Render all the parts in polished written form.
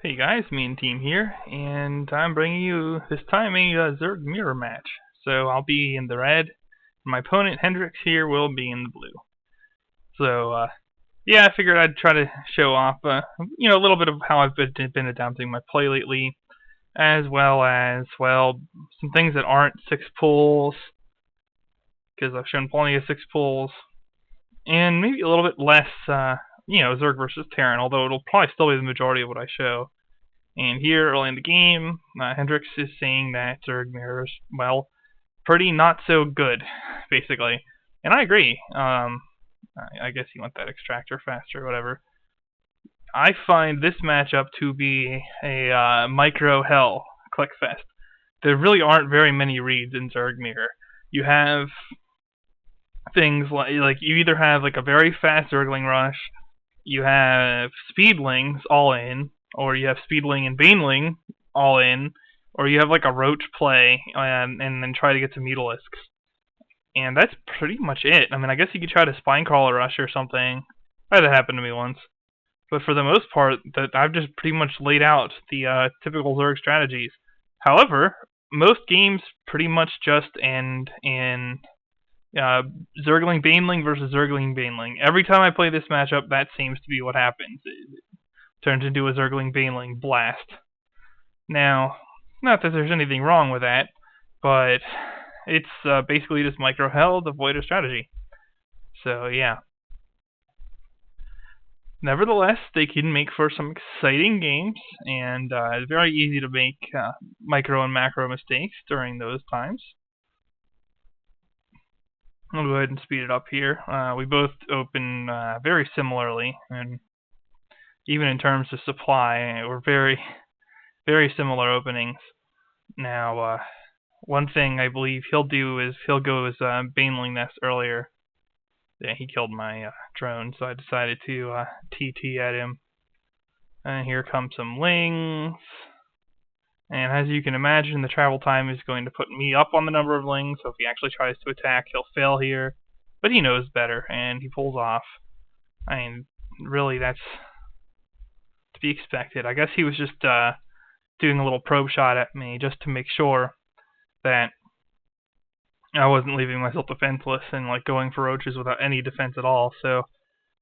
Hey guys, me and team here, and I'm bringing you this time a Zerg mirror match. So I'll be in the red, and my opponent Hendrix here will be in the blue. So yeah, I figured I'd try to show off, a little bit of how I've been adapting my play lately, as well as some things that aren't 6 pulls, because I've shown plenty of 6 pulls, and maybe a little bit less, Zerg versus Terran, although it'll probably still be the majority of what I show. And here, early in the game, Hendrix is saying that Zerg mirrors, well, pretty not so good, basically. And I agree. I guess you want that extractor faster, whatever. I find this matchup to be a micro hell clickfest. There really aren't very many reads in Zerg mirror. You have things like you either have like a very fast Zergling rush, you have speedlings all in, or you have speedling and baneling all in, or you have like a roach play and then try to get some mutilisks. And that's pretty much it. I mean, I guess you could try to spinecrawler rush or something. That happened to me once. But for the most part, that I've just pretty much laid out the typical Zerg strategies. However, most games pretty much just end in Zergling Baneling versus Zergling Baneling. Every time I play this matchup, that seems to be what happens. It turns into a Zergling Baneling blast. Now, not that there's anything wrong with that, but it's basically just micro hell devoid of strategy. So yeah. Nevertheless, they can make for some exciting games, and it's very easy to make micro and macro mistakes during those times. I'll go ahead and speed it up here. We both open very similarly, and even in terms of supply, we're very, very similar openings. Now, one thing I believe he'll do is he'll go as Baneling Nest earlier. Yeah, he killed my drone, so I decided to TT at him. And here come some lings. And as you can imagine, the travel time is going to put me up on the number of lings, so if he actually tries to attack, he'll fail here. But he knows better, and he pulls off. I mean, really, that's to be expected. I guess he was just doing a little probe shot at me just to make sure that I wasn't leaving myself defenseless and like going for roaches without any defense at all. So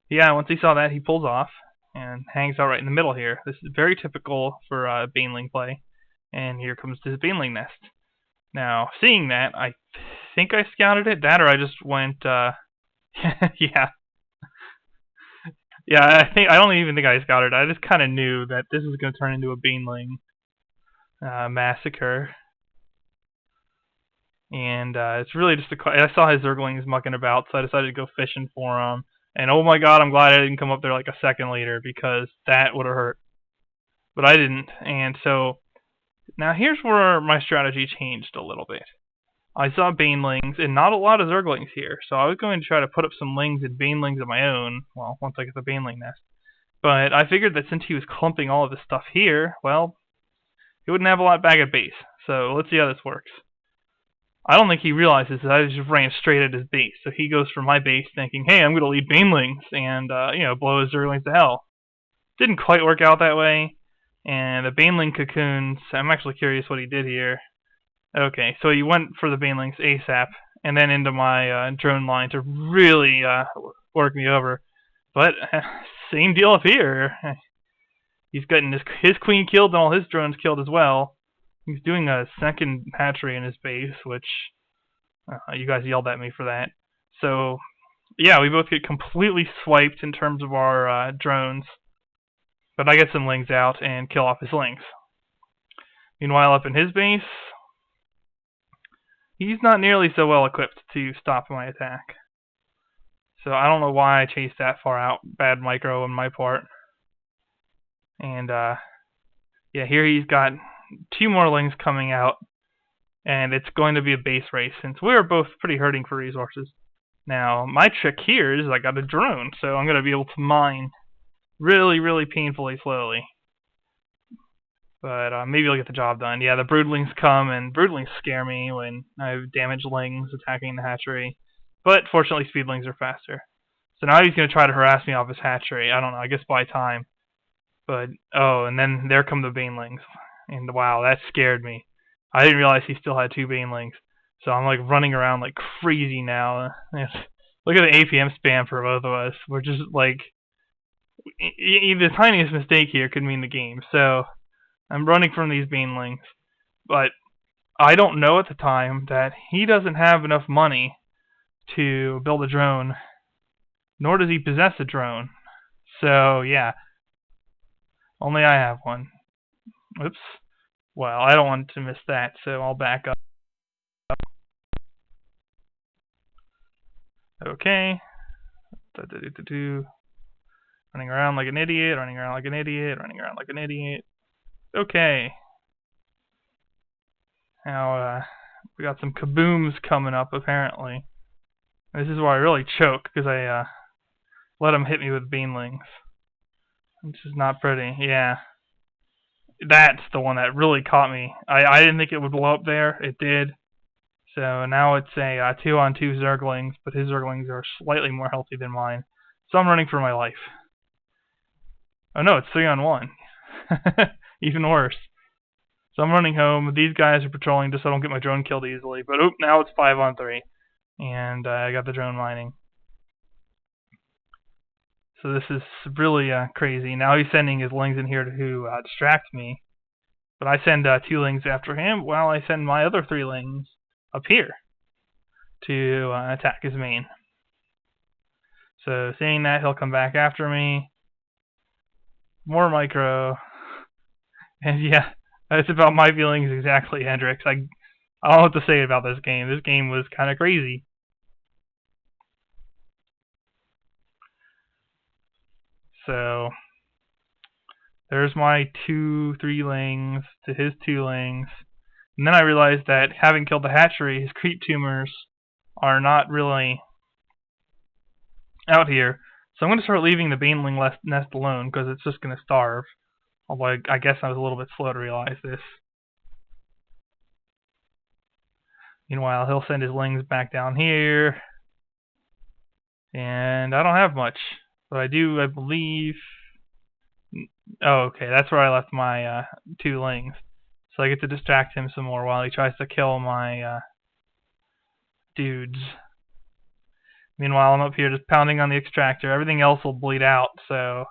yeah, once he saw that, he pulls off and hangs out right in the middle here. This is very typical for Baneling play. And here comes this Baneling Nest. Now, seeing that, I think I scouted it. That or I just went yeah. Yeah, I don't even think I scouted it. I just kind of knew that this was going to turn into a Baneling massacre. And it's really just I saw his Zerglings mucking about, so I decided to go fishing for him. And oh my god, I'm glad I didn't come up there like a second later, because that would have hurt. But I didn't, and so now here's where my strategy changed a little bit. I saw Banelings, and not a lot of Zerglings here, so I was going to try to put up some lings and Banelings of my own, well, once I get the Baneling Nest. But I figured that since he was clumping all of this stuff here, well, he wouldn't have a lot back at base. So let's see how this works. I don't think he realizes that I just ran straight at his base, so he goes for my base thinking, hey, I'm going to lead Banelings and, blow his Zerglings to hell. Didn't quite work out that way, and the Baneling cocoons, I'm actually curious what he did here. Okay, so he went for the Banelings ASAP, and then into my drone line to really work me over. But, same deal up here. He's gotten his queen killed and all his drones killed as well. He's doing a second hatchery in his base, which you guys yelled at me for that. So, yeah, we both get completely swiped in terms of our drones. But I get some lings out and kill off his lings. Meanwhile, up in his base, he's not nearly so well equipped to stop my attack. So I don't know why I chased that far out. Bad micro on my part. And, yeah, here he's got 2 more lings coming out, and it's going to be a base race since we're both pretty hurting for resources. Now, my trick here is I got a drone, so I'm going to be able to mine really, really painfully slowly. But maybe I'll get the job done. Yeah, the broodlings come, and broodlings scare me when I have damaged lings attacking the hatchery. But fortunately, speedlings are faster. So now he's going to try to harass me off his hatchery. I don't know, I guess buy time. But, oh, and then there come the Banelings. And wow, that scared me. I didn't realize he still had 2 Banelings. So I'm like running around like crazy now. Look at the APM spam for both of us. We're just like, the tiniest mistake here could mean the game. So I'm running from these Banelings. But I don't know at the time that he doesn't have enough money to build a drone, nor does he possess a drone. So yeah, only I have one. Oops. Well, I don't want to miss that, so I'll back up. Okay. Running around like an idiot, running around like an idiot, running around like an idiot. Okay. Now, we got some kabooms coming up, apparently. This is where I really choke, because I let him hit me with Banelings. Which is not pretty. Yeah. That's the one that really caught me. I didn't think it would blow up there. It did. So now it's a 2-on-2 Zerglings, but his Zerglings are slightly more healthy than mine. So I'm running for my life. Oh no, it's 3-on-1. Even worse. So I'm running home. These guys are patrolling just so I don't get my drone killed easily. But oop, now it's 5-on-3. And I got the drone mining. So this is really crazy. Now he's sending his lings in here to distract me. But I send 2 lings after him while I send my other 3 lings up here to attack his main. So seeing that, he'll come back after me. More micro. And yeah, that's about my feelings exactly, Hendrix. I don't know what to say about this game. This game was kind of crazy. So there's my 2 3-lings to his 2 lings. And then I realized that having killed the hatchery, his creep tumors are not really out here. So I'm going to start leaving the Baneling nest alone because it's just going to starve. Although I guess I was a little bit slow to realize this. Meanwhile, he'll send his lings back down here. And I don't have much. But I do, I believe... Oh, okay, that's where I left my 2 lings. So I get to distract him some more while he tries to kill my dudes. Meanwhile, I'm up here just pounding on the extractor. Everything else will bleed out, so...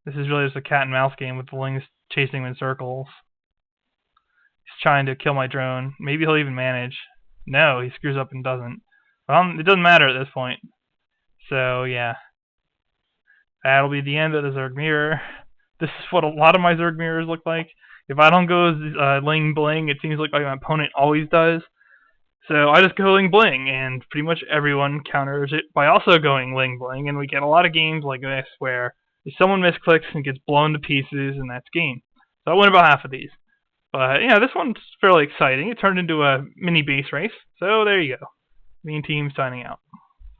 This is really just a cat and mouse game with the lings chasing him in circles. He's trying to kill my drone. Maybe he'll even manage. No, he screws up and doesn't. Well, it doesn't matter at this point. So, yeah. That'll be the end of the Zerg mirror. This is what a lot of my Zerg mirrors look like. If I don't go Ling Bling, it seems like my opponent always does. So I just go Ling Bling, and pretty much everyone counters it by also going Ling Bling, and we get a lot of games like this where someone misclicks and gets blown to pieces, and that's game. So I win about half of these. But yeah, this one's fairly exciting. It turned into a mini base race. So there you go. Me and team signing out.